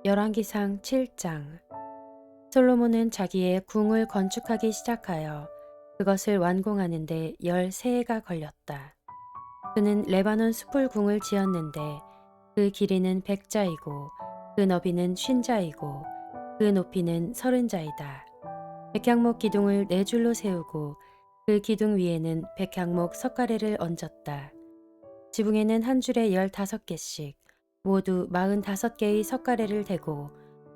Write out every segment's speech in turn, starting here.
열왕기상 7장. 솔로몬은 자기의 궁을 건축하기 시작하여 그것을 완공하는 데 13해가 걸렸다. 그는 레바논 숲을 궁을 지었는데 그 길이는 100자이고 그 너비는 50자이고 그 높이는 30자이다. 백향목 기둥을 4줄로 세우고 그 기둥 위에는 백향목 석가래를 얹었다. 지붕에는 한 줄에 15개씩 모두 45개의 석가래를 대고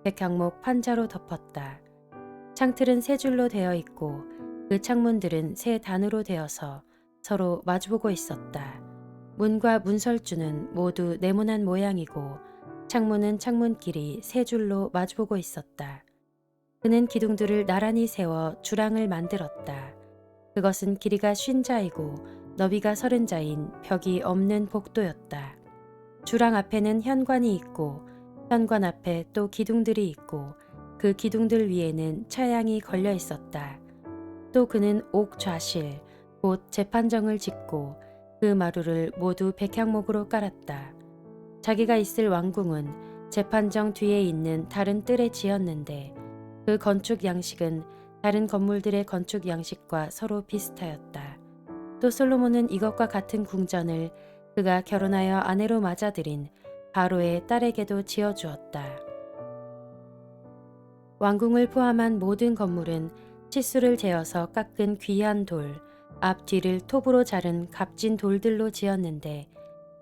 백향목 판자로 덮었다. 창틀은 3줄로 되어 있고 그 창문들은 3단으로 되어서 서로 마주보고 있었다. 문과 문설주는 모두 네모난 모양이고 창문은 창문끼리 3줄로 마주보고 있었다. 그는 기둥들을 나란히 세워 주랑을 만들었다. 그것은 길이가 50자이고 너비가 30자인 벽이 없는 복도였다. 주랑 앞에는 현관이 있고 현관 앞에 또 기둥들이 있고 그 기둥들 위에는 차양이 걸려 있었다. 또 그는 옥 좌실 곧 재판정을 짓고 그 마루를 모두 백향목으로 깔았다. 자기가 있을 왕궁은 재판정 뒤에 있는 다른 뜰에 지었는데 그 건축 양식은 다른 건물들의 건축 양식과 서로 비슷하였다. 또 솔로몬은 이것과 같은 궁전을 그가 결혼하여 아내로 맞아들인 바로의 딸에게도 지어주었다. 왕궁을 포함한 모든 건물은 치수를 재어서 깎은 귀한 돌, 앞뒤를 톱으로 자른 값진 돌들로 지었는데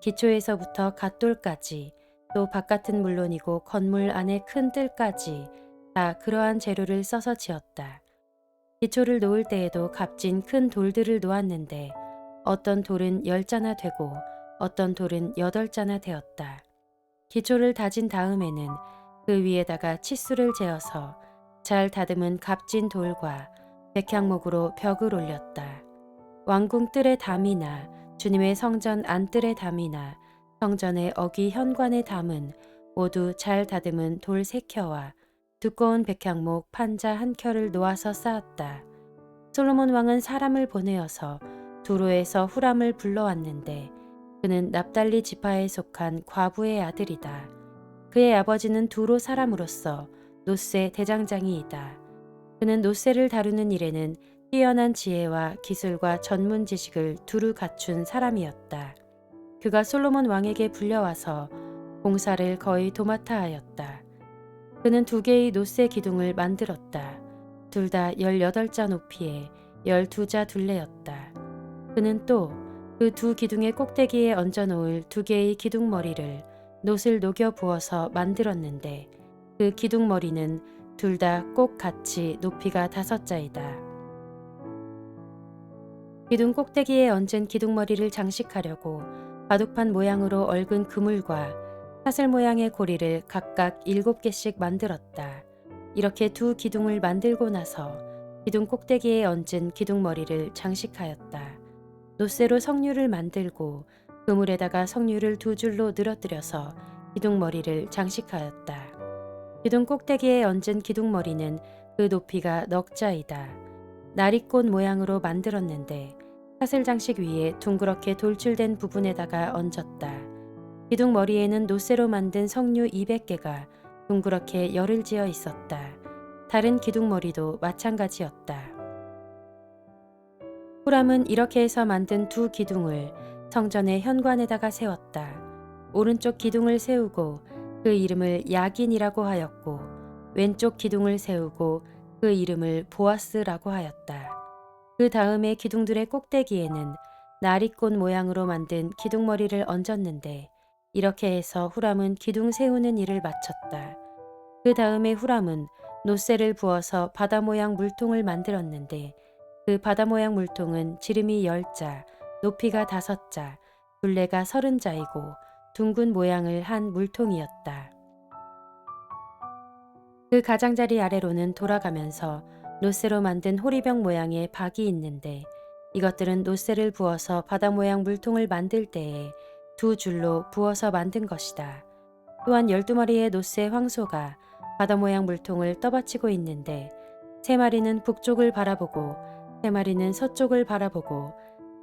기초에서부터 갓돌까지 또 바깥은 물론이고 건물 안의 큰 뜰까지 다 그러한 재료를 써서 지었다. 기초를 놓을 때에도 값진 큰 돌들을 놓았는데 어떤 돌은 10자나 되고 어떤 돌은 8자나 되었다. 기초를 다진 다음에는 그 위에다가 치수를 재어서 잘 다듬은 값진 돌과 백향목으로 벽을 올렸다. 왕궁 뜰의 담이나 주님의 성전 안뜰의 담이나 성전의 어기 현관의 담은 모두 잘 다듬은 돌 3켜와 두꺼운 백향목 판자 1켜를 놓아서 쌓았다. 솔로몬 왕은 사람을 보내어서 두로에서 후람을 불러왔는데 그는 납달리 지파에 속한 과부의 아들이다. 그의 아버지는 두로 사람으로서 노세 대장장이이다. 그는 노세를 다루는 일에는 뛰어난 지혜와 기술과 전문 지식을 두루 갖춘 사람이었다. 그가 솔로몬 왕에게 불려와서 공사를 거의 도맡아 하였다. 그는 2개의 노세 기둥을 만들었다. 둘 다 18자 높이에 12자 둘레였다. 그는 또 그 2기둥의 꼭대기에 얹어 놓을 2개의 기둥머리를 놋을 녹여 부어서 만들었는데 그 기둥머리는 둘 다 꼭 같이 높이가 5자이다. 기둥 꼭대기에 얹은 기둥머리를 장식하려고 바둑판 모양으로 얽은 그물과 사슬 모양의 고리를 각각 7개씩 만들었다. 이렇게 2기둥을 만들고 나서 기둥 꼭대기에 얹은 기둥머리를 장식하였다. 놋쇠로 석류를 만들고 그물에다가 석류를 2줄로 늘어뜨려서 기둥머리를 장식하였다. 기둥 꼭대기에 얹은 기둥머리는 그 높이가 넉자이다. 나리꽃 모양으로 만들었는데 사슬 장식 위에 둥그렇게 돌출된 부분에다가 얹었다. 기둥 머리에는 놋쇠로 만든 석류 200개가 둥그렇게 열을 지어 있었다. 다른 기둥 머리도 마찬가지였다. 후람은 이렇게 해서 만든 2기둥을 성전의 현관에다가 세웠다. 오른쪽 기둥을 세우고 그 이름을 야긴이라고 하였고 왼쪽 기둥을 세우고 그 이름을 보아스라고 하였다. 그 다음에 기둥들의 꼭대기에는 나리꽃 모양으로 만든 기둥머리를 얹었는데 이렇게 해서 후람은 기둥 세우는 일을 마쳤다. 그 다음에 후람은 놋쇠를 부어서 바다 모양 물통을 만들었는데 그 바다 모양 물통은 지름이 10자, 높이가 5자, 둘레가 30자이고 둥근 모양을 한 물통이었다. 그 가장자리 아래로는 돌아가면서 놋쇠로 만든 호리병 모양의 박이 있는데 이것들은 놋쇠를 부어서 바다 모양 물통을 만들 때에 2줄로 부어서 만든 것이다. 또한 12마리의 놋쇠 황소가 바다 모양 물통을 떠받치고 있는데 3마리는 북쪽을 바라보고 3마리는 서쪽을 바라보고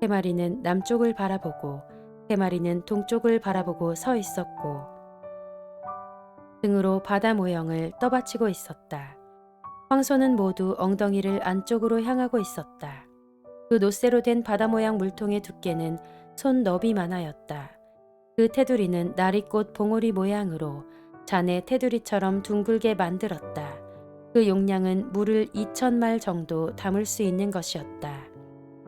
3마리는 남쪽을 바라보고 3마리는 동쪽을 바라보고 서 있었고 등으로 바다 모형을 떠받치고 있었다. 황소는 모두 엉덩이를 안쪽으로 향하고 있었다. 그 노쇠로 된 바다 모양 물통의 두께는 손 너비만하였다. 그 테두리는 나리꽃 봉오리 모양으로 잔의 테두리처럼 둥글게 만들었다. 그 용량은 물을 2,000말 정도 담을 수 있는 것이었다.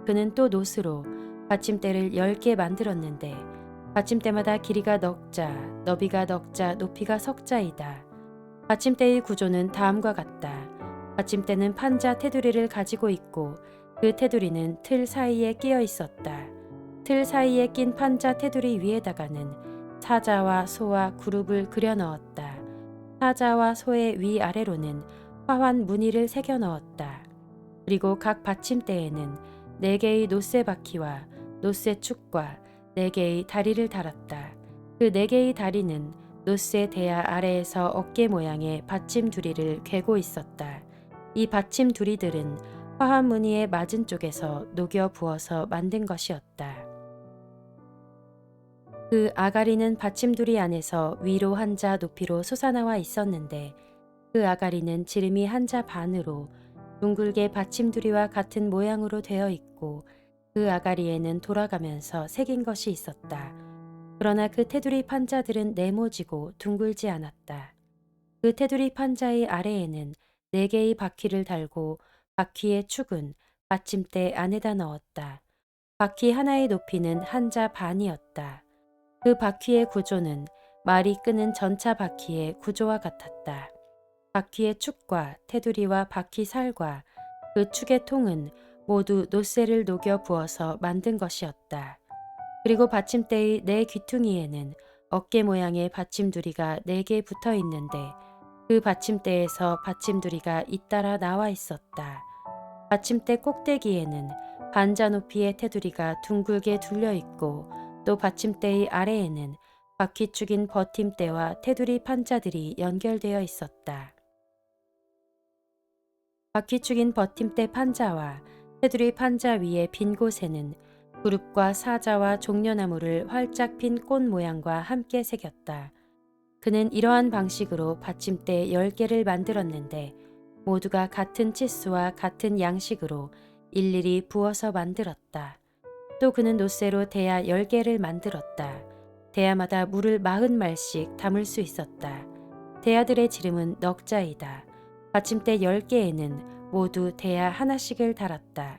그는 또 노스로 받침대를 10개 만들었는데 받침대마다 길이가 넉자, 너비가 넉자, 높이가 석자이다. 받침대의 구조는 다음과 같다. 받침대는 판자 테두리를 가지고 있고 그 테두리는 틀 사이에 끼어 있었다. 틀 사이에 낀 판자 테두리 위에다가는 사자와 소와 그룹을 그려 넣었다. 사자와 소의 위아래로는 화환 무늬를 새겨 넣었다. 그리고 각 받침대에는 4개의 노쇠 바퀴와 노쇠 축과 4개의 다리를 달았다. 그 4개의 다리는 노쇠 대야 아래에서 어깨 모양의 받침 두리를 괴고 있었다. 이 받침 두리들은 화환 무늬의 맞은 쪽에서 녹여 부어서 만든 것이었다. 그 아가리는 받침두리 안에서 위로 한자 높이로 솟아나와 있었는데 그 아가리는 지름이 한자 반으로 둥글게 받침두리와 같은 모양으로 되어 있고 그 아가리에는 돌아가면서 새긴 것이 있었다. 그러나 그 테두리 판자들은 네모지고 둥글지 않았다. 그 테두리 판자의 아래에는 4개의 바퀴를 달고 바퀴의 축은 받침대 안에다 넣었다. 바퀴 하나의 높이는 한자 반이었다. 그 바퀴의 구조는 말이 끄는 전차 바퀴의 구조와 같았다. 바퀴의 축과 테두리와 바퀴 살과 그 축의 통은 모두 노쇠를 녹여 부어서 만든 것이었다. 그리고 받침대의 4 귀퉁이에는 어깨 모양의 받침두리가 4개 붙어 있는데 그 받침대에서 받침두리가 잇따라 나와 있었다. 받침대 꼭대기에는 반자 높이의 테두리가 둥글게 둘려 있고 또 받침대의 아래에는 바퀴축인 버팀대와 테두리 판자들이 연결되어 있었다. 바퀴축인 버팀대 판자와 테두리 판자 위의 빈 곳에는 구룹과 사자와 종려나무를 활짝 핀 꽃 모양과 함께 새겼다. 그는 이러한 방식으로 받침대 10개를 만들었는데 모두가 같은 치수와 같은 양식으로 일일이 부어서 만들었다. 또 그는 노쇠로 대야 10개를 만들었다. 대야마다 물을 40말씩 담을 수 있었다. 대야들의 지름은 넉자이다. 받침대 10개에는 모두 대야 하나씩을 달았다.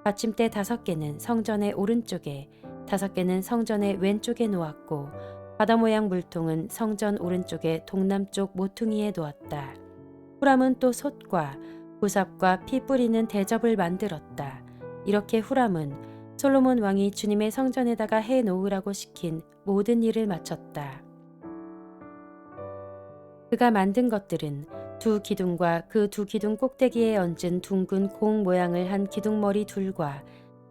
받침대 5개는 성전의 오른쪽에, 5개는 성전의 왼쪽에 놓았고 바다 모양 물통은 성전 오른쪽의 동남쪽 모퉁이에 놓았다. 후람은 또 솥과 부삽과 피 뿌리는 대접을 만들었다. 이렇게 후람은 솔로몬 왕이 주님의 성전에다가 해 놓으라고 시킨 모든 일을 마쳤다. 그가 만든 것들은 2 기둥과 그 2 기둥 꼭대기에 얹은 둥근 공 모양을 한 기둥머리 둘과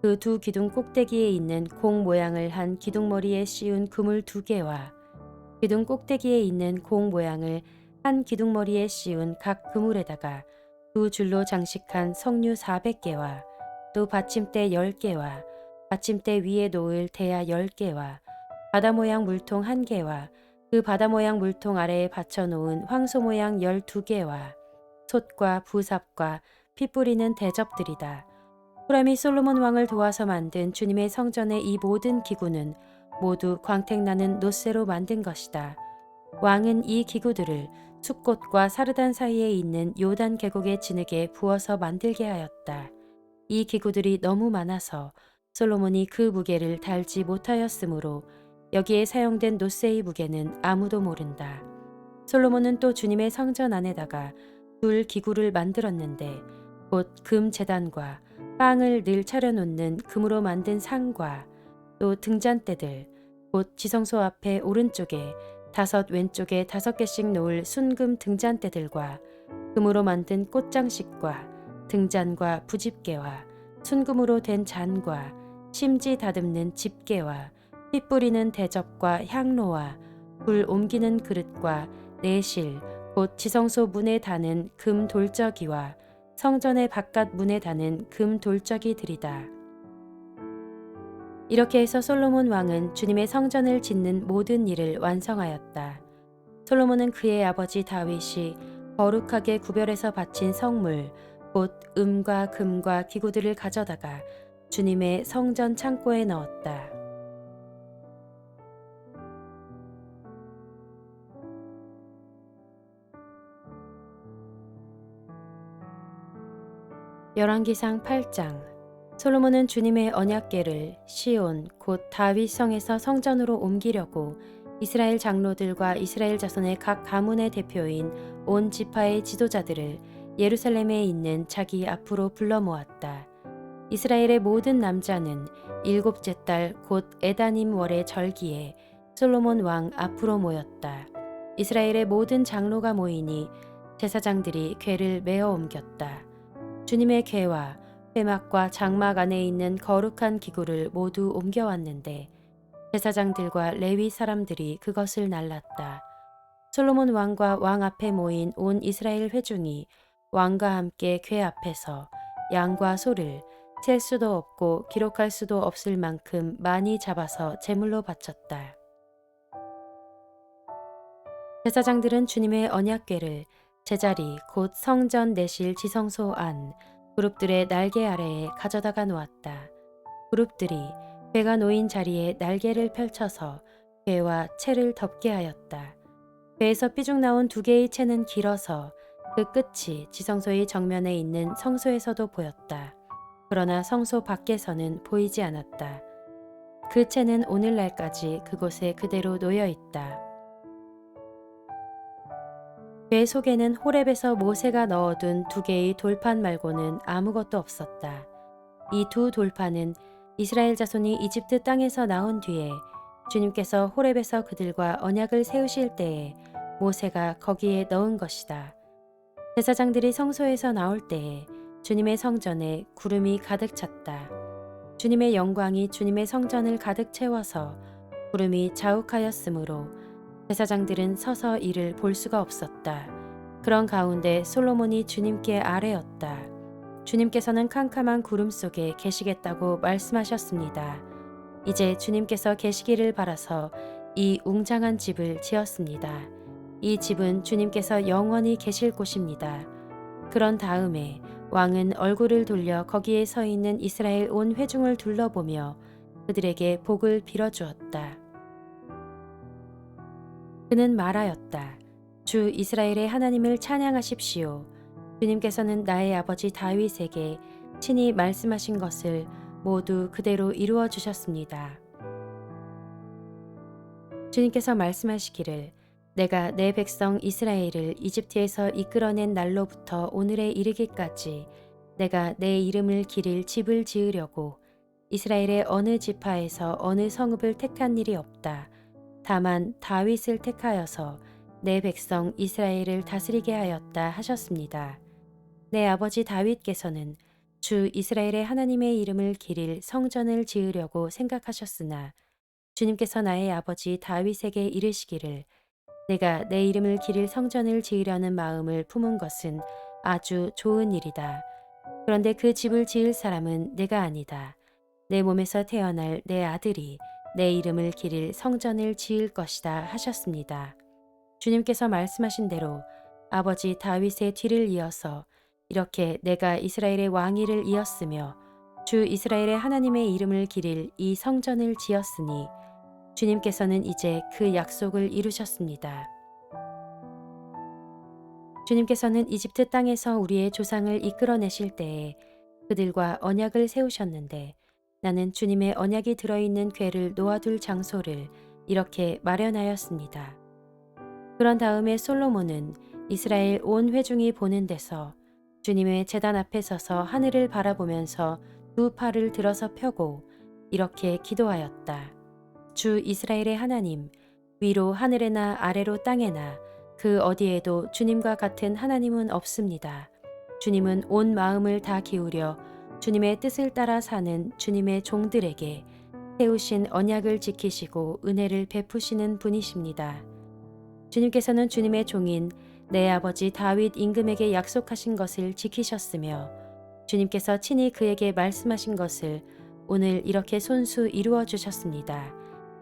그 2 기둥 꼭대기에 있는 공 모양을 한 기둥머리에 씌운 그물 2개와 기둥 꼭대기에 있는 공 모양을 한 기둥머리에 씌운 각 그물에다가 2 줄로 장식한 석류 400개와 또 받침대 10개와 받침대 위에 놓을 대야 10개와 바다 모양 물통 1개와 그 바다 모양 물통 아래에 받쳐놓은 황소 모양 12개와 솥과 부삽과 피 뿌리는 대접들이다. 후람이 솔로몬 왕을 도와서 만든 주님의 성전의 이 모든 기구는 모두 광택나는 노쇠로 만든 것이다. 왕은 이 기구들을 숫꽃과 사르단 사이에 있는 요단 계곡의 진흙에 부어서 만들게 하였다. 이 기구들이 너무 많아서 솔로몬이 그 무게를 달지 못하였으므로 여기에 사용된 노쇠의 무게는 아무도 모른다. 솔로몬은 또 주님의 성전 안에다가 둘 기구를 만들었는데 곧 금 제단과 빵을 늘 차려놓는 금으로 만든 상과 또 등잔대들 곧 지성소 앞에 오른쪽에 5 왼쪽에 5개씩 놓을 순금 등잔대들과 금으로 만든 꽃장식과 등잔과 부집게와 순금으로 된 잔과 심지 다듬는 집게와 피 뿌리는 대접과 향로와 불 옮기는 그릇과 내실 곧 지성소 문에 다는 금 돌적이와 성전의 바깥 문에 다는 금 돌적이들이다. 이렇게 해서 솔로몬 왕은 주님의 성전을 짓는 모든 일을 완성하였다. 솔로몬은 그의 아버지 다윗이 거룩하게 구별해서 바친 성물, 곧 음과 금과 기구들을 가져다가 주님의 성전 창고에 넣었다. 열왕기상 8장. 솔로몬은 주님의 언약궤를 시온 곧 다윗 성에서 성전으로 옮기려고 이스라엘 장로들과 이스라엘 자손의 각 가문의 대표인 온 지파의 지도자들을 예루살렘에 있는 자기 앞으로 불러 모았다. 이스라엘의 모든 남자는 일곱째 달 곧 에다님 월의 절기에 솔로몬 왕 앞으로 모였다. 이스라엘의 모든 장로가 모이니 제사장들이 궤를 메어 옮겼다. 주님의 궤와 회막과 장막 안에 있는 거룩한 기구를 모두 옮겨왔는데 제사장들과 레위 사람들이 그것을 날랐다. 솔로몬 왕과 왕 앞에 모인 온 이스라엘 회중이 왕과 함께 궤 앞에서 양과 소를 셀 수도 없고 기록할 수도 없을 만큼 많이 잡아서 제물로 바쳤다. 제사장들은 주님의 언약궤를 제자리 곧 성전 내실 지성소 안 그룹들의 날개 아래에 가져다가 놓았다. 그룹들이 궤가 놓인 자리에 날개를 펼쳐서 궤와 채를 덮게 하였다. 궤에서 삐죽 나온 두 개의 채는 길어서 그 끝이 지성소의 정면에 있는 성소에서도 보였다. 그러나 성소 밖에서는 보이지 않았다. 그 채는 오늘날까지 그곳에 그대로 놓여 있다. 궤 속에는 호렙에서 모세가 넣어둔 두 개의 돌판 말고는 아무것도 없었다. 이 두 돌판은 이스라엘 자손이 이집트 땅에서 나온 뒤에 주님께서 호렙에서 그들과 언약을 세우실 때에 모세가 거기에 넣은 것이다. 제사장들이 성소에서 나올 때에 주님의 성전에 구름이 가득 찼다. 주님의 영광이 주님의 성전을 가득 채워서 구름이 자욱하였으므로 제사장들은 서서 이를 볼 수가 없었다. 그런 가운데 솔로몬이 주님께 아뢰었다. 주님께서는 캄캄한 구름 속에 계시겠다고 말씀하셨습니다. 이제 주님께서 계시기를 바라서 이 웅장한 집을 지었습니다. 이 집은 주님께서 영원히 계실 곳입니다. 그런 다음에 왕은 얼굴을 돌려 거기에 서 있는 이스라엘 온 회중을 둘러보며 그들에게 복을 빌어주었다. 그는 말하였다. 주 이스라엘의 하나님을 찬양하십시오. 주님께서는 나의 아버지 다윗에게 친히 말씀하신 것을 모두 그대로 이루어 주셨습니다. 주님께서 말씀하시기를 내가 내 백성 이스라엘을 이집트에서 이끌어낸 날로부터 오늘에 이르기까지 내가 내 이름을 기릴 집을 지으려고 이스라엘의 어느 지파에서 어느 성읍을 택한 일이 없다. 다만 다윗을 택하여서 내 백성 이스라엘을 다스리게 하였다 하셨습니다. 내 아버지 다윗께서는 주 이스라엘의 하나님의 이름을 기릴 성전을 지으려고 생각하셨으나 주님께서 나의 아버지 다윗에게 이르시기를 내가 내 이름을 기릴 성전을 지으려는 마음을 품은 것은 아주 좋은 일이다. 그런데 그 집을 지을 사람은 내가 아니다. 내 몸에서 태어날 내 아들이 내 이름을 기릴 성전을 지을 것이다 하셨습니다. 주님께서 말씀하신 대로 아버지 다윗의 뒤를 이어서 이렇게 내가 이스라엘의 왕위를 이었으며 주 이스라엘의 하나님의 이름을 기릴 이 성전을 지었으니 주님께서는 이제 그 약속을 이루셨습니다. 주님께서는 이집트 땅에서 우리의 조상을 이끌어내실 때에 그들과 언약을 세우셨는데 나는 주님의 언약이 들어있는 궤를 놓아둘 장소를 이렇게 마련하였습니다. 그런 다음에 솔로몬은 이스라엘 온 회중이 보는 데서 주님의 제단 앞에 서서 하늘을 바라보면서 두 팔을 들어서 펴고 이렇게 기도하였다. 주 이스라엘의 하나님, 위로 하늘에나 아래로 땅에나 그 어디에도 주님과 같은 하나님은 없습니다. 주님은 온 마음을 다 기울여 주님의 뜻을 따라 사는 주님의 종들에게 세우신 언약을 지키시고 은혜를 베푸시는 분이십니다. 주님께서는 주님의 종인 내 아버지 다윗 임금에게 약속하신 것을 지키셨으며 주님께서 친히 그에게 말씀하신 것을 오늘 이렇게 손수 이루어 주셨습니다.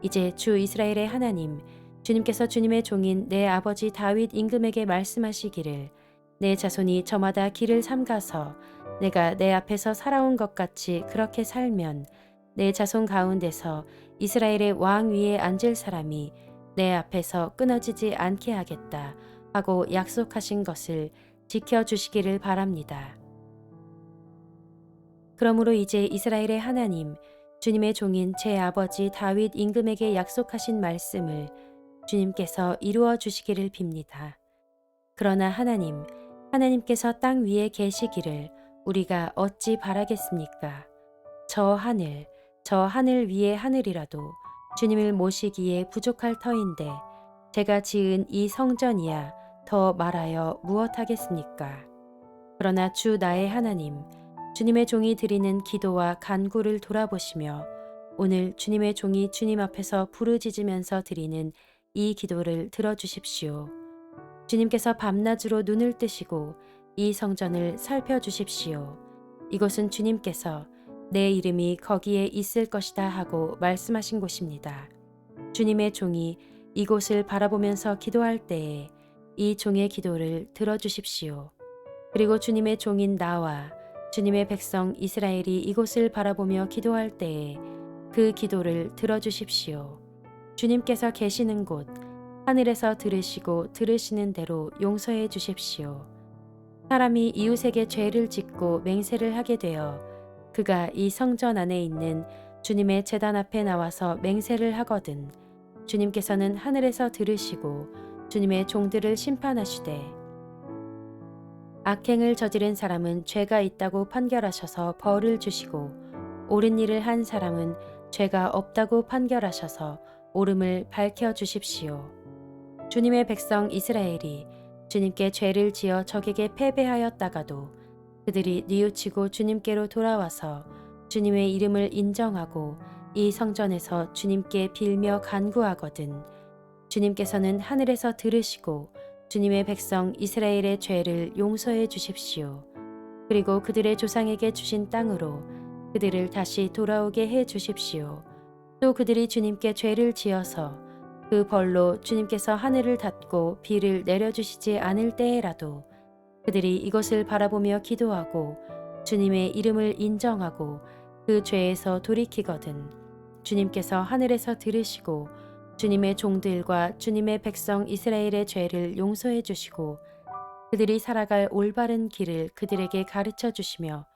이제 주 이스라엘의 하나님, 주님께서 주님의 종인 내 아버지 다윗 임금에게 말씀하시기를 내 자손이 저마다 길을 삼가서 내가 내 앞에서 살아온 것 같이 그렇게 살면 내 자손 가운데서 이스라엘의 왕 위에 앉을 사람이 내 앞에서 끊어지지 않게 하겠다 하고 약속하신 것을 지켜주시기를 바랍니다. 그러므로 이제 이스라엘의 하나님, 주님의 종인 제 아버지 다윗 임금에게 약속하신 말씀을 주님께서 이루어 주시기를 빕니다. 그러나 하나님께서 땅 위에 계시기를 우리가 어찌 바라겠습니까? 저 하늘 위의 하늘이라도 주님을 모시기에 부족할 터인데 제가 지은 이 성전이야 더 말하여 무엇하겠습니까? 그러나 주 나의 하나님, 주님의 종이 드리는 기도와 간구를 돌아보시며 오늘 주님의 종이 주님 앞에서 부르짖으면서 드리는 이 기도를 들어주십시오. 주님께서 밤낮으로 눈을 뜨시고 이 성전을 살펴주십시오. 이곳은 주님께서 내 이름이 거기에 있을 것이다 하고 말씀하신 곳입니다. 주님의 종이 이곳을 바라보면서 기도할 때에 이 종의 기도를 들어주십시오. 그리고 주님의 종인 나와 주님의 백성 이스라엘이 이곳을 바라보며 기도할 때에 그 기도를 들어주십시오. 주님께서 계시는 곳 하늘에서 들으시고 들으시는 대로 용서해 주십시오. 사람이 이웃에게 죄를 짓고 맹세를 하게 되어 그가 이 성전 안에 있는 주님의 제단 앞에 나와서 맹세를 하거든 주님께서는 하늘에서 들으시고 주님의 종들을 심판하시되 악행을 저지른 사람은 죄가 있다고 판결하셔서 벌을 주시고 옳은 일을 한 사람은 죄가 없다고 판결하셔서 옳음을 밝혀 주십시오. 주님의 백성 이스라엘이 주님께 죄를 지어 적에게 패배하였다가도 그들이 뉘우치고 주님께로 돌아와서 주님의 이름을 인정하고 이 성전에서 주님께 빌며 간구하거든 주님께서는 하늘에서 들으시고 주님의 백성 이스라엘의 죄를 용서해 주십시오. 그리고 그들의 조상에게 주신 땅으로 그들을 다시 돌아오게 해 주십시오. 또 그들이 주님께 죄를 지어서 그 벌로 주님께서 하늘을 닫고 비를 내려주시지 않을 때에라도 그들이 이것을 바라보며 기도하고 주님의 이름을 인정하고 그 죄에서 돌이키거든 주님께서 하늘에서 들으시고 주님의 종들과 주님의 백성 이스라엘의 죄를 용서해 주시고 그들이 살아갈 올바른 길을 그들에게 가르쳐 주시며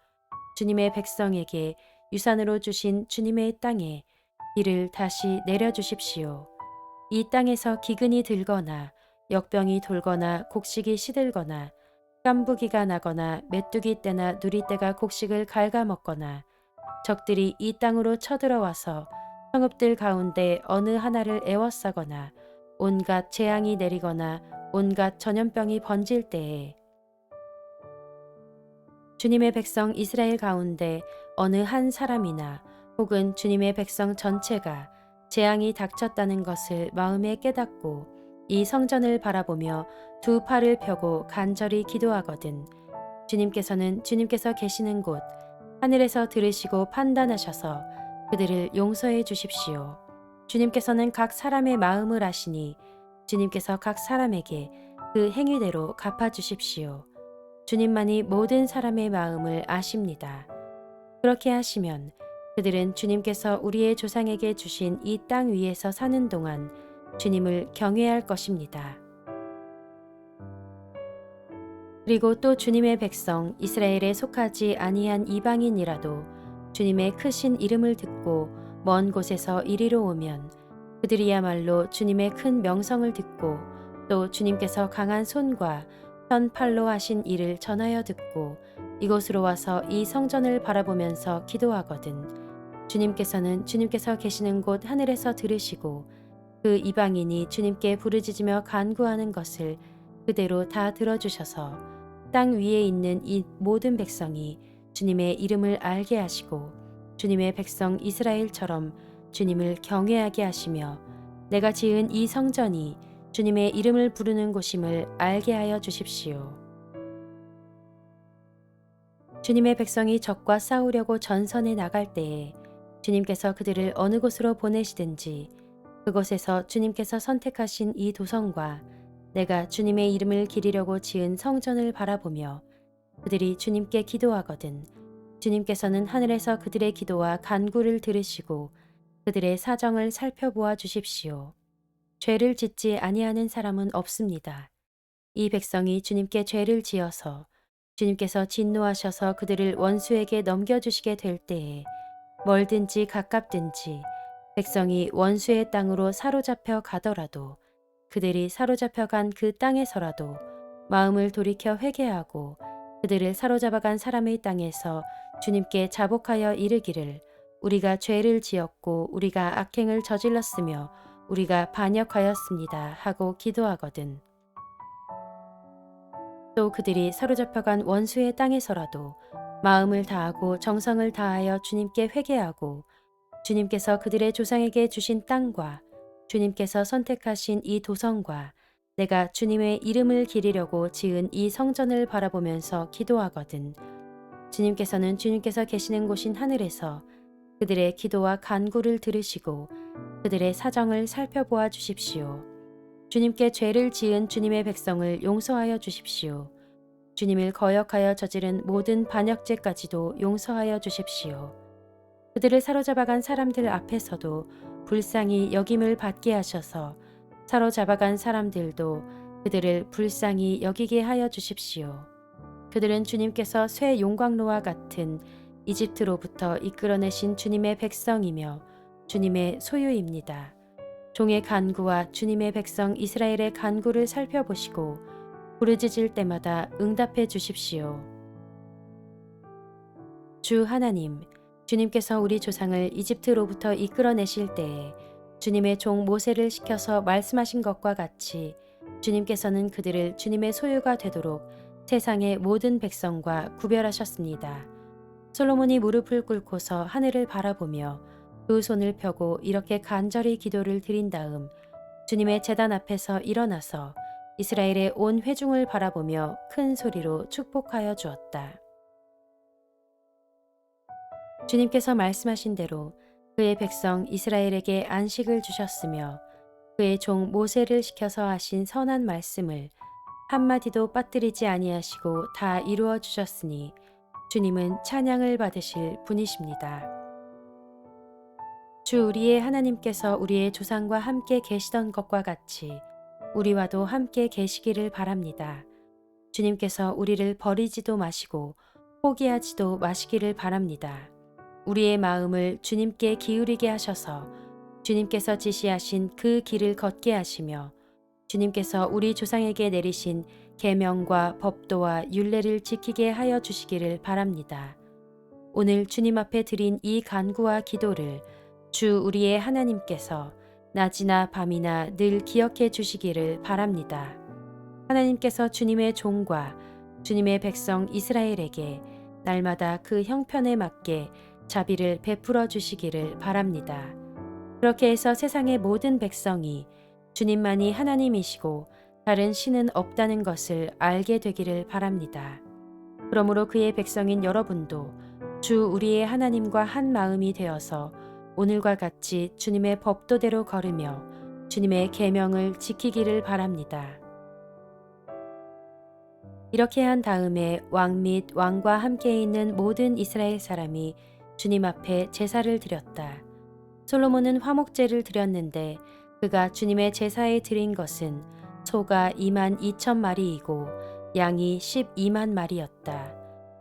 주님의 백성에게 유산으로 주신 주님의 땅에 비를 다시 내려주십시오. 이 땅에서 기근이 들거나 역병이 돌거나 곡식이 시들거나 깐부기가 나거나 메뚜기 떼나 누리 떼가 곡식을 갉아먹거나 적들이 이 땅으로 쳐들어와서 성읍들 가운데 어느 하나를 애워싸거나 온갖 재앙이 내리거나 온갖 전염병이 번질 때에 주님의 백성 이스라엘 가운데 어느 한 사람이나 혹은 주님의 백성 전체가 재앙이 닥쳤다는 것을 마음에 깨닫고 이 성전을 바라보며 두 팔을 펴고 간절히 기도하거든 주님께서는 주님께서 계시는 곳 하늘에서 들으시고 판단하셔서 그들을 용서해 주십시오. 주님께서는 각 사람의 마음을 아시니 주님께서 각 사람에게 그 행위대로 갚아 주십시오. 주님만이 모든 사람의 마음을 아십니다. 그렇게 하시면 그들은 주님께서 우리의 조상에게 주신 이 땅 위에서 사는 동안 주님을 경외할 것입니다. 그리고 또 주님의 백성 이스라엘에 속하지 아니한 이방인이라도 주님의 크신 이름을 듣고 먼 곳에서 이리로 오면 그들이야말로 주님의 큰 명성을 듣고 또 주님께서 강한 손과 편 팔로 하신 일을 전하여 듣고 이곳으로 와서 이 성전을 바라보면서 기도하거든 주님께서는 주님께서 계시는 곳 하늘에서 들으시고 그 이방인이 주님께 부르짖으며 간구하는 것을 그대로 다 들어주셔서 땅 위에 있는 이 모든 백성이 주님의 이름을 알게 하시고 주님의 백성 이스라엘처럼 주님을 경외하게 하시며 내가 지은 이 성전이 주님의 이름을 부르는 곳임을 알게 하여 주십시오. 주님의 백성이 적과 싸우려고 전선에 나갈 때에 주님께서 그들을 어느 곳으로 보내시든지 그곳에서 주님께서 선택하신 이 도성과 내가 주님의 이름을 기리려고 지은 성전을 바라보며 그들이 주님께 기도하거든 주님께서는 하늘에서 그들의 기도와 간구를 들으시고 그들의 사정을 살펴보아 주십시오. 죄를 짓지 아니하는 사람은 없습니다. 이 백성이 주님께 죄를 지어서 주님께서 진노하셔서 그들을 원수에게 넘겨주시게 될 때에 멀든지 가깝든지 백성이 원수의 땅으로 사로잡혀 가더라도 그들이 사로잡혀 간 그 땅에서라도 마음을 돌이켜 회개하고 그들을 사로잡아간 사람의 땅에서 주님께 자복하여 이르기를 우리가 죄를 지었고 우리가 악행을 저질렀으며 우리가 반역하였습니다 하고 기도하거든. 또 그들이 사로잡혀간 원수의 땅에서라도 마음을 다하고 정성을 다하여 주님께 회개하고 주님께서 그들의 조상에게 주신 땅과 주님께서 선택하신 이 도성과 내가 주님의 이름을 기리려고 지은 이 성전을 바라보면서 기도하거든. 주님께서는 주님께서 계시는 곳인 하늘에서 그들의 기도와 간구를 들으시고 그들의 사정을 살펴보아 주십시오. 주님께 죄를 지은 주님의 백성을 용서하여 주십시오. 주님을 거역하여 저지른 모든 반역죄까지도 용서하여 주십시오. 그들을 사로잡아간 사람들 앞에서도 불쌍히 여김을 받게 하셔서 사로잡아간 사람들도 그들을 불쌍히 여기게 하여 주십시오. 그들은 주님께서 쇠 용광로와 같은 이집트로부터 이끌어내신 주님의 백성이며 주님의 소유입니다. 종의 간구와 주님의 백성 이스라엘의 간구를 살펴보시고 부르짖을 때마다 응답해 주십시오. 주 하나님, 주님께서 우리 조상을 이집트로부터 이끌어내실 때에 주님의 종 모세를 시켜서 말씀하신 것과 같이 주님께서는 그들을 주님의 소유가 되도록 세상의 모든 백성과 구별하셨습니다. 솔로몬이 무릎을 꿇고서 하늘을 바라보며 두 손을 펴고 이렇게 간절히 기도를 드린 다음 주님의 제단 앞에서 일어나서 이스라엘의 온 회중을 바라보며 큰 소리로 축복하여 주었다. 주님께서 말씀하신 대로 그의 백성 이스라엘에게 안식을 주셨으며 그의 종 모세를 시켜서 하신 선한 말씀을 한마디도 빠뜨리지 아니하시고 다 이루어 주셨으니 주님은 찬양을 받으실 분이십니다. 주 우리의 하나님께서 우리의 조상과 함께 계시던 것과 같이 우리와도 함께 계시기를 바랍니다. 주님께서 우리를 버리지도 마시고 포기하지도 마시기를 바랍니다. 우리의 마음을 주님께 기울이게 하셔서 주님께서 지시하신 그 길을 걷게 하시며 주님께서 우리 조상에게 내리신 계명과 법도와 율례를 지키게 하여 주시기를 바랍니다. 오늘 주님 앞에 드린 이 간구와 기도를 주 우리의 하나님께서 낮이나 밤이나 늘 기억해 주시기를 바랍니다. 하나님께서 주님의 종과 주님의 백성 이스라엘에게 날마다 그 형편에 맞게 자비를 베풀어 주시기를 바랍니다. 그렇게 해서 세상의 모든 백성이 주님만이 하나님이시고 다른 신은 없다는 것을 알게 되기를 바랍니다. 그러므로 그의 백성인 여러분도 주 우리의 하나님과 한 마음이 되어서 오늘과 같이 주님의 법도대로 걸으며 주님의 계명을 지키기를 바랍니다. 이렇게 한 다음에 왕 및 왕과 함께 있는 모든 이스라엘 사람이 주님 앞에 제사를 드렸다. 솔로몬은 화목제를 드렸는데 그가 주님의 제사에 드린 것은 소가 2만 2천 마리이고 양이 12만 마리였다.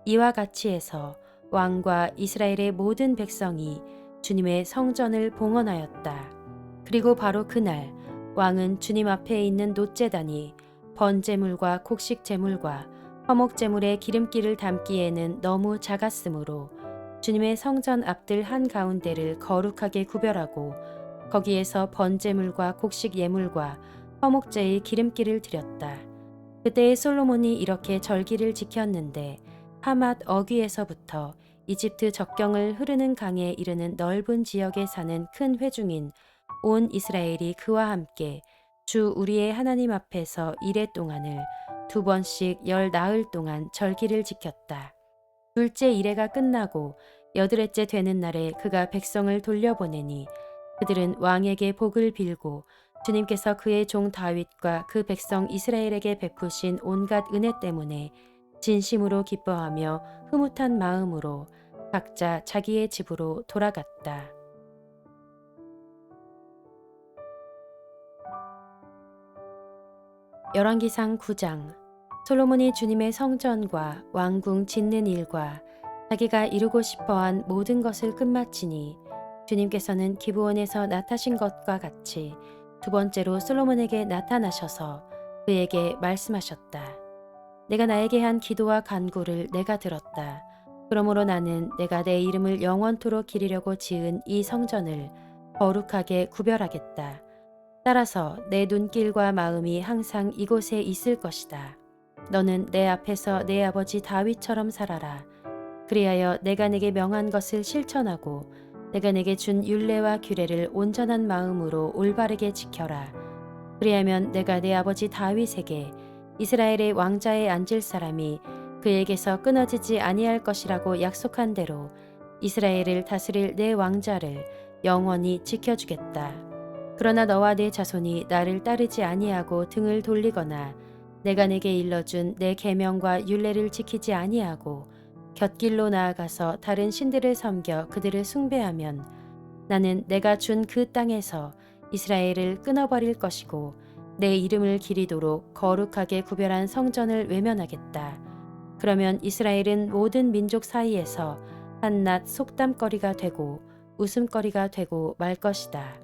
이와 같이 해서 왕과 이스라엘의 모든 백성이 주님의 성전을 봉헌하였다. 그리고 바로 그날 왕은 주님 앞에 있는 놋제단이 번제물과 곡식제물과 화목제물의 기름기를 담기에는 너무 작았으므로 주님의 성전 앞들 한가운데를 거룩하게 구별하고 거기에서 번제물과 곡식 예물과 화목제의 기름기를 드렸다. 그때의 솔로몬이 이렇게 절기를 지켰는데 하맛 어귀에서부터 이집트 적경을 흐르는 강에 이르는 넓은 지역에 사는 큰 회중인 온 이스라엘이 그와 함께 주 우리의 하나님 앞에서 이레 동안을 2번씩 열 나흘 동안 절기를 지켰다. 둘째 이레가 끝나고 여드레째 되는 날에 그가 백성을 돌려보내니 그들은 왕에게 복을 빌고 주님께서 그의 종 다윗과 그 백성 이스라엘에게 베푸신 온갖 은혜 때문에 진심으로 기뻐하며 흐뭇한 마음으로 각자 자기의 집으로 돌아갔다. 열왕기상 9장. 솔로몬이 주님의 성전과 왕궁 짓는 일과 자기가 이루고 싶어한 모든 것을 끝마치니 주님께서는 기브온에서 나타신 것과 같이 두 번째로 솔로몬에게 나타나셔서 그에게 말씀하셨다. 내가 나에게 한 기도와 간구를 내가 들었다. 그러므로 나는 내가 내 이름을 영원토록 기리려고 지은 이 성전을 거룩하게 구별하겠다. 따라서 내 눈길과 마음이 항상 이곳에 있을 것이다. 너는 내 앞에서 내 아버지 다윗처럼 살아라. 그리하여 내가 내게 명한 것을 실천하고 내가 내게 준 율례와 규례를 온전한 마음으로 올바르게 지켜라. 그리하면 내가 내 아버지 다윗에게 이스라엘의 왕자에 앉을 사람이 그에게서 끊어지지 아니할 것이라고 약속한 대로 이스라엘을 다스릴 내 왕자를 영원히 지켜주겠다. 그러나 너와 내 자손이 나를 따르지 아니하고 등을 돌리거나 내가 내게 일러준 내 계명과 율례를 지키지 아니하고 곁길로 나아가서 다른 신들을 섬겨 그들을 숭배하면 나는 내가 준 그 땅에서 이스라엘을 끊어버릴 것이고 내 이름을 기리도록 거룩하게 구별한 성전을 외면하겠다. 그러면 이스라엘은 모든 민족 사이에서 한낱 속담거리가 되고 웃음거리가 되고 말 것이다.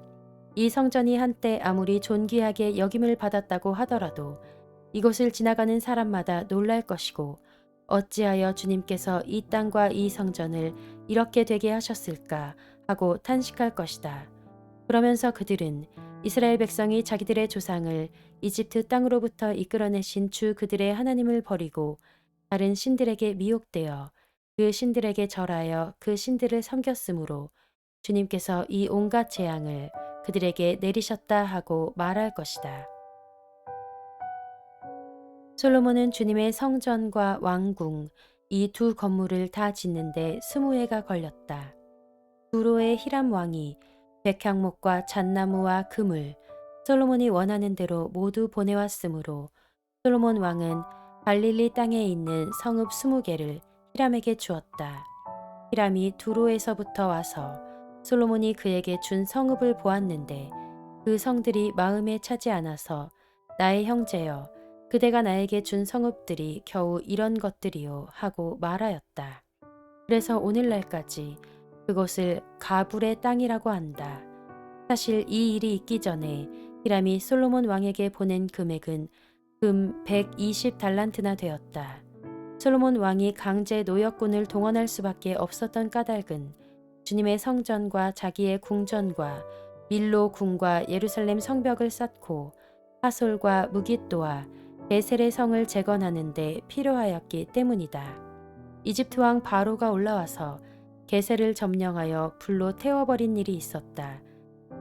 이 성전이 한때 아무리 존귀하게 여김을 받았다고 하더라도 이곳을 지나가는 사람마다 놀랄 것이고 어찌하여 주님께서 이 땅과 이 성전을 이렇게 되게 하셨을까 하고 탄식할 것이다. 그러면서 그들은 이스라엘 백성이 자기들의 조상을 이집트 땅으로부터 이끌어내신 주 그들의 하나님을 버리고 다른 신들에게 미혹되어 그 신들에게 절하여 그 신들을 섬겼으므로 주님께서 이 온갖 재앙을 그들에게 내리셨다 하고 말할 것이다. 솔로몬은 주님의 성전과 왕궁 이 두 건물을 다 짓는데 20해가 걸렸다. 두로의 히람 왕이 백향목과 잣나무와 금을 솔로몬이 원하는 대로 모두 보내왔으므로 솔로몬 왕은 갈릴리 땅에 있는 성읍 20개를 히람에게 주었다. 히람이 두로에서부터 와서 솔로몬이 그에게 준 성읍을 보았는데 그 성들이 마음에 차지 않아서 나의 형제여 그대가 나에게 준 성읍들이 겨우 이런 것들이요 하고 말하였다. 그래서 오늘날까지 그곳을 가불의 땅이라고 한다. 사실 이 일이 있기 전에 히람이 솔로몬 왕에게 보낸 금액은 금 120달란트나 되었다. 솔로몬 왕이 강제 노역군을 동원할 수밖에 없었던 까닭은 주님의 성전과 자기의 궁전과 밀로 궁과 예루살렘 성벽을 쌓고 하솔과 무깃도와 베셀의 성을 재건하는 데 필요하였기 때문이다. 이집트 왕 바로가 올라와서 게셀을 점령하여 불로 태워버린 일이 있었다.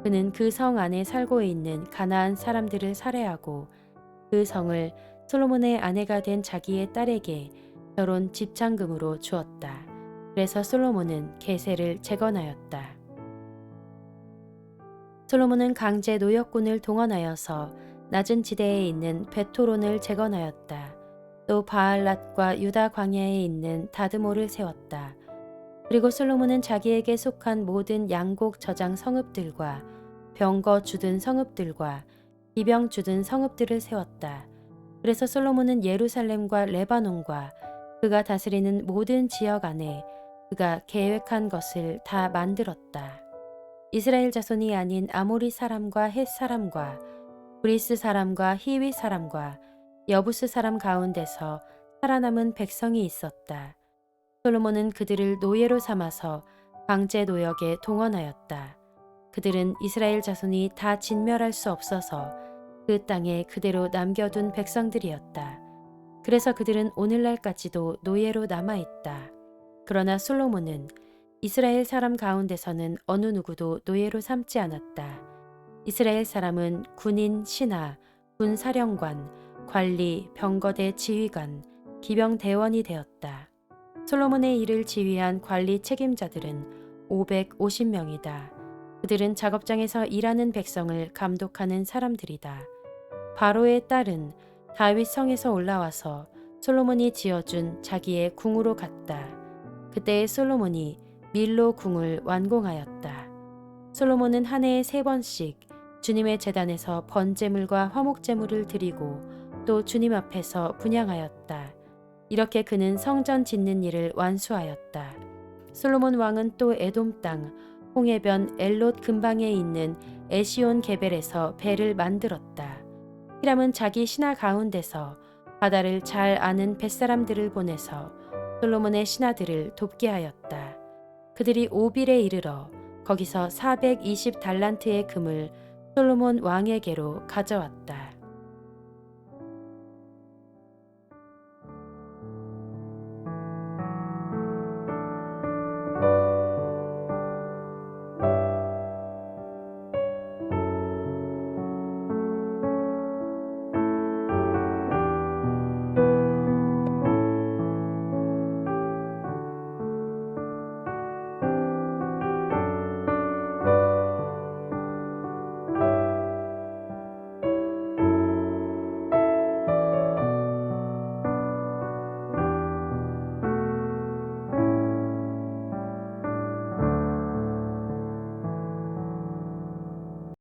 그는 그 성 안에 살고 있는 가나안 사람들을 살해하고 그 성을 솔로몬의 아내가 된 자기의 딸에게 결혼 집창금으로 주었다. 그래서 솔로몬은 게셀을 재건하였다. 솔로몬은 강제 노역군을 동원하여서 낮은 지대에 있는 베토론을 재건하였다. 또 바알랏과 유다 광야에 있는 다드모를 세웠다. 그리고 솔로몬은 자기에게 속한 모든 양곡 저장 성읍들과 병거 주둔 성읍들과 기병 주둔 성읍들을 세웠다. 그래서 솔로몬은 예루살렘과 레바논과 그가 다스리는 모든 지역 안에 그가 계획한 것을 다 만들었다. 이스라엘 자손이 아닌 아모리 사람과 헷 사람과 브리스 사람과 히위 사람과 여부스 사람 가운데서 살아남은 백성이 있었다. 솔로몬은 그들을 노예로 삼아서 강제 노역에 동원하였다. 그들은 이스라엘 자손이 다 진멸할 수 없어서 그 땅에 그대로 남겨둔 백성들이었다. 그래서 그들은 오늘날까지도 노예로 남아있다. 그러나 솔로몬은 이스라엘 사람 가운데서는 어느 누구도 노예로 삼지 않았다. 이스라엘 사람은 군인 신하, 군사령관, 관리, 병거대 지휘관, 기병 대원이 되었다. 솔로몬의 일을 지휘한 관리 책임자들은 550명이다. 그들은 작업장에서 일하는 백성을 감독하는 사람들이다. 바로의 딸은 다윗 성에서 올라와서 솔로몬이 지어준 자기의 궁으로 갔다. 그때의 솔로몬이 밀로 궁을 완공하였다. 솔로몬은 한 해에 3번씩 주님의 제단에서 번제물과 화목제물을 드리고 또 주님 앞에서 분향하였다. 이렇게 그는 성전 짓는 일을 완수하였다. 솔로몬 왕은 또 에돔 땅 홍해변 엘롯 근방에 있는 에시온 게벨에서 배를 만들었다. 히람은 자기 신하 가운데서 바다를 잘 아는 뱃사람들을 보내서 솔로몬의 신하들을 돕게 하였다. 그들이 오빌에 이르러 거기서 420달란트의 금을 솔로몬 왕에게로 가져왔다.